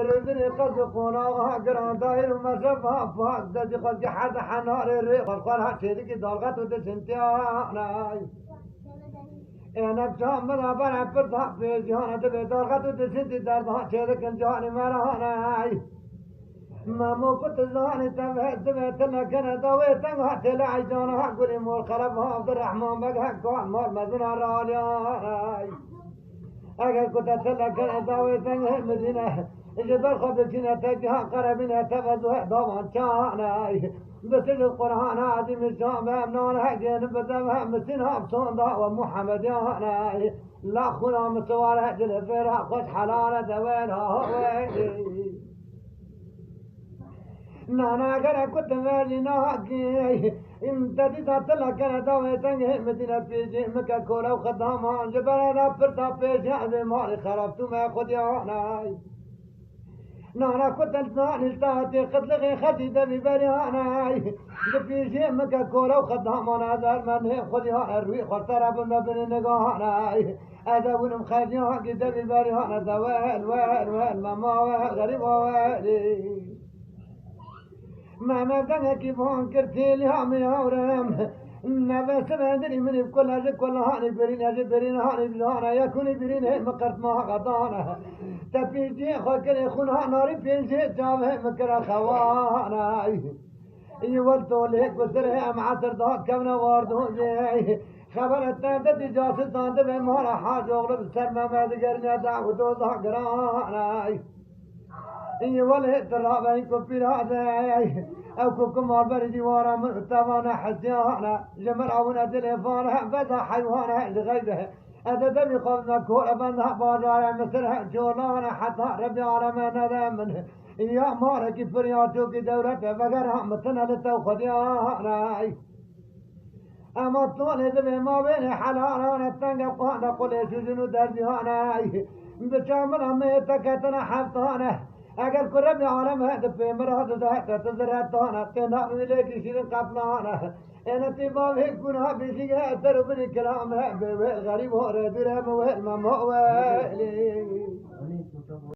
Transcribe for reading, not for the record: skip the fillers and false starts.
رزني قصد قناغها قران داير ومشفها فاق دجي قصد حد حنار الريق والقرها شيرك دالغت ودسنتيانا انا بشام بنا بنا برضا في جهانا دبي دالغت ودسنتي دالغت شيرك جهاني مرانا ما مو كنت زاني تبه تلقنا دوي تنها تلا عجانا قولي مول خربها عبد الرحمن بقى قال مال مدينة راليا اگر كنت تلقنا دوي تنها مدينة جبل خبزنا تجها قربنا تبدو ضمان كانا بس القرآن عظيم الشام بأمنان هجين بدمها مسنها بصندا ومحمد يانا لا خنا مسوار هجل فرها خوش حلالة دوينها ويلي نانا غير كنت مالي ناقي انت تطلع كان داوي تنجه مدينة بيجي مكا كولا وخدامان جبرانا برتا بيجي هذا مالي خربتو ما خد يانا نانا كنت ناني التاتي قد لغي خدي دمي بريانا بيجي مكا كولا وخدامان هذا من خد يانا الروي خطرب ما بين نقانا هذا ونم خديان قدمي بريانا دوال وال ماما غريب والي ما بدنا كيف هنكرتي لي هم يورم نبى سبندري من كل هذا كل هاني برين هاني بلهانا يكون برين مقرت ما غضانا تبيجي خكر خونها ناري بيجي جامه مكر خوانا يولتو لك بسره ام عصر ضاق كمنا واردو جي خبر التابت جاسس داند بمهر حاج اغلب سر ما مدقرنا دعوتو ضاقرانا يوله ترابي كبير هذا او كوكم بردي ورا مرتبانا حسيانا جمر عونا تليفونها بدا حيوانها لغيره هذا دمي قبنا كورا بندها بازارا مثلها جولانا حتى ربي على ما ندى منه يا مارك فرياتوك دولته فقرها مثلنا للتوخديانا اما طول دمي ما بين حلالانا تنقى قوانا قل يسجنوا دربيانا بشامل ميتكتنا حفتانا اگر کرب عالم ہے پہ مراد ہے تزرعتانا تنا ملك شيء قبلانا انا تباب هيك كنا بيجي اثر بن كلام ہے غریب ہو رہے درهم والمم هو